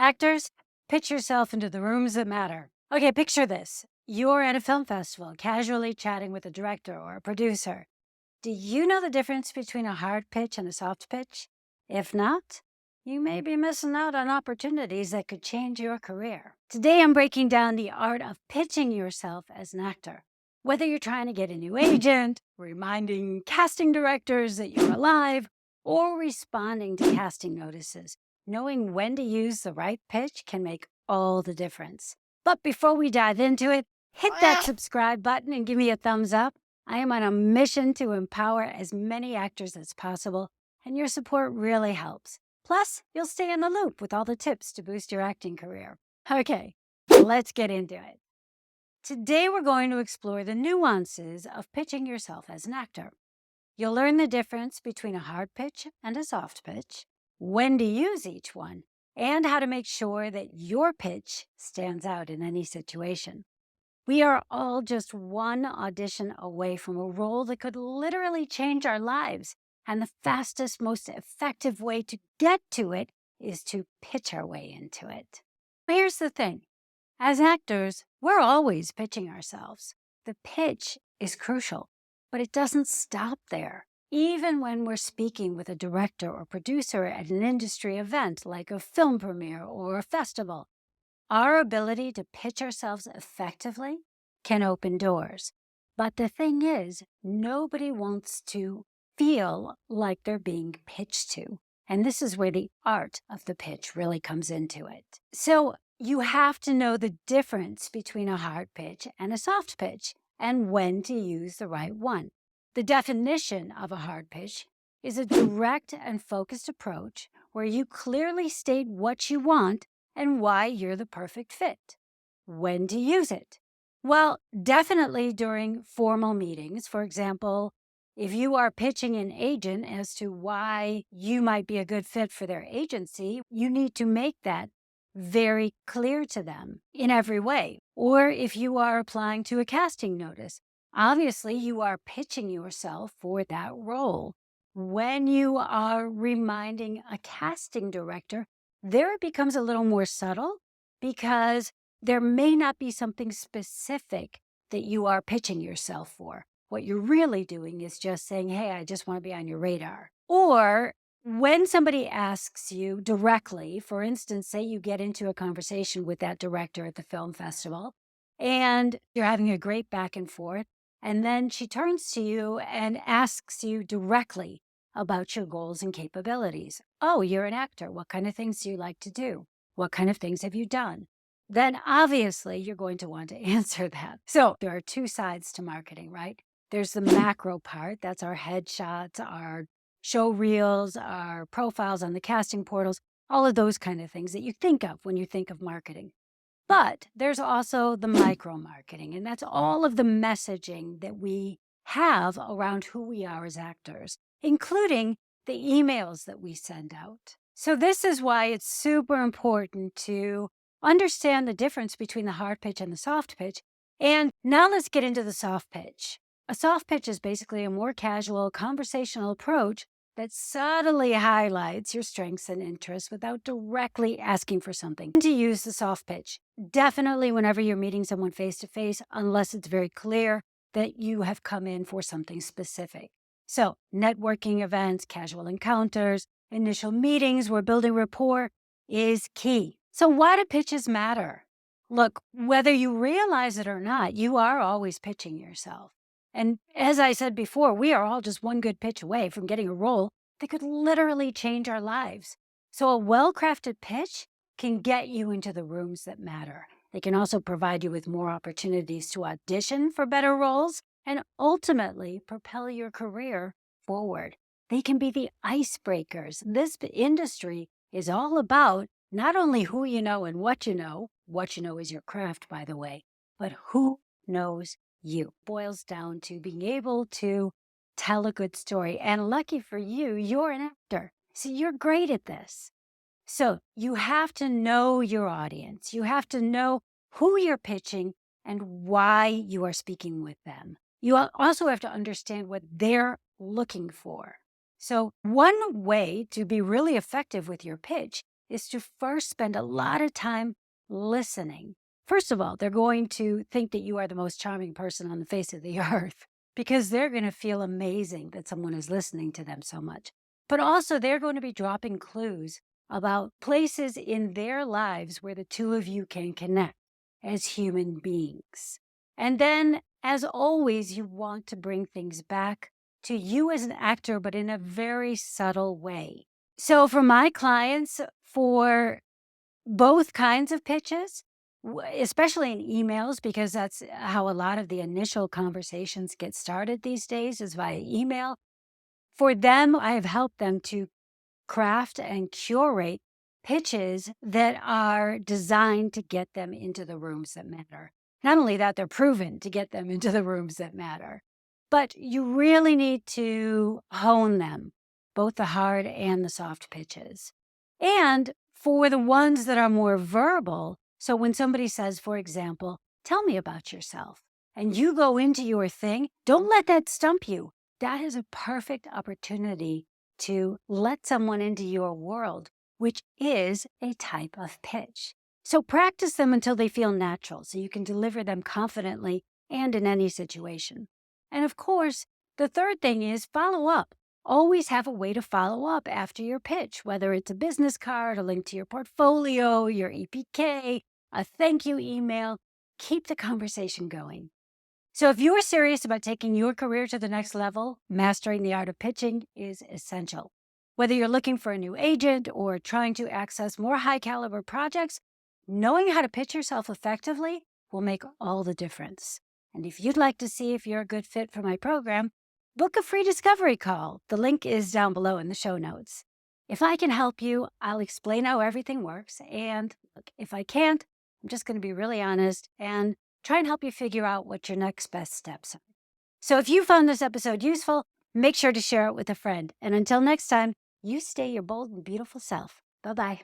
Actors, pitch yourself into the rooms that matter. Okay, picture this. You're at a film festival, casually chatting with a director or a producer. Do you know the difference between a hard pitch and a soft pitch? If not, you may be missing out on opportunities that could change your career. Today, I'm breaking down the art of pitching yourself as an actor. Whether you're trying to get a new agent, reminding casting directors that you're alive, or responding to casting notices, knowing when to use the right pitch can make all the difference. But before we dive into it, hit that subscribe button and give me a thumbs up. I am on a mission to empower as many actors as possible, and your support really helps. Plus, you'll stay in the loop with all the tips to boost your acting career. Okay, let's get into it. Today, we're going to explore the nuances of pitching yourself as an actor. You'll learn the difference between a hard pitch and a soft pitch, when to use each one, and how to make sure that your pitch stands out in any situation. We are all just one audition away from a role that could literally change our lives. And the fastest, most effective way to get to it is to pitch our way into it. Here's the thing. As actors, we're always pitching ourselves. The pitch is crucial, but it doesn't stop there. Even when we're speaking with a director or producer at an industry event like a film premiere or a festival, our ability to pitch ourselves effectively can open doors. But the thing is, nobody wants to feel like they're being pitched to. And this is where the art of the pitch really comes into it. So you have to know the difference between a hard pitch and a soft pitch and when to use the right one. The definition of a hard pitch is a direct and focused approach where you clearly state what you want and why you're the perfect fit. When to use it? Well, definitely during formal meetings. For example, if you are pitching an agent as to why you might be a good fit for their agency, you need to make that very clear to them in every way. Or if you are applying to a casting notice, obviously you are pitching yourself for that role. When you are reminding a casting director, there it becomes a little more subtle because there may not be something specific that you are pitching yourself for. What you're really doing is just saying, hey, I just want to be on your radar. Or when somebody asks you directly, for instance, say you get into a conversation with that director at the film festival and you're having a great back and forth, and then she turns to you and asks you directly about your goals and capabilities. Oh, you're an actor. What kind of things do you like to do? What kind of things have you done? Then obviously you're going to want to answer that. So there are two sides to marketing, right? There's the macro part. That's our headshots, our show reels, our profiles on the casting portals, all of those kind of things that you think of when you think of marketing. But there's also the micro marketing, and that's all of the messaging that we have around who we are as actors, including the emails that we send out. So this is why it's super important to understand the difference between the hard pitch and the soft pitch. And now let's get into the soft pitch. A soft pitch is basically a more casual, conversational approach that subtly highlights your strengths and interests without directly asking for something. To use the soft pitch, definitely whenever you're meeting someone face to face, unless it's very clear that you have come in for something specific. So networking events, casual encounters, initial meetings where building rapport is key. So why do pitches matter? Look, whether you realize it or not, you are always pitching yourself. And as I said before, we are all just one good pitch away from getting a role that could literally change our lives. So a well-crafted pitch can get you into the rooms that matter. They can also provide you with more opportunities to audition for better roles and ultimately propel your career forward. They can be the icebreakers. This industry is all about not only who you know and what you know is your craft, by the way, but who knows you. Boils down to being able to tell a good story. And lucky for you, you're an actor. So you're great at this. So you have to know your audience. You have to know who you're pitching and why you are speaking with them. You also have to understand what they're looking for. So one way to be really effective with your pitch is to first spend a lot of time listening. First of all, they're going to think that you are the most charming person on the face of the earth because they're going to feel amazing that someone is listening to them so much. But also, they're going to be dropping clues about places in their lives where the two of you can connect as human beings. And then, as always, you want to bring things back to you as an actor, but in a very subtle way. So, for my clients, for both kinds of pitches, especially in emails, because that's how a lot of the initial conversations get started these days is via email. For them, I have helped them to craft and curate pitches that are designed to get them into the rooms that matter. Not only that, they're proven to get them into the rooms that matter. But you really need to hone them, both the hard and the soft pitches. And for the ones that are more verbal, so when somebody says, for example, tell me about yourself, and you go into your thing, don't let that stump you. That is a perfect opportunity to let someone into your world, which is a type of pitch. So practice them until they feel natural so you can deliver them confidently and in any situation. And of course, the third thing is follow up. Always have a way to follow up after your pitch, whether it's a business card, a link to your portfolio, your EPK, a thank you email. Keep the conversation going. So if you're serious about taking your career to the next level, mastering the art of pitching is essential. Whether you're looking for a new agent or trying to access more high caliber projects, knowing how to pitch yourself effectively will make all the difference. And if you'd like to see if you're a good fit for my program, book a free discovery call. The link is down below in the show notes. If I can help you, I'll explain how everything works. And look, if I can't, I'm just going to be really honest and try and help you figure out what your next best steps are. So if you found this episode useful, make sure to share it with a friend. And until next time, you stay your bold and beautiful self. Bye-bye.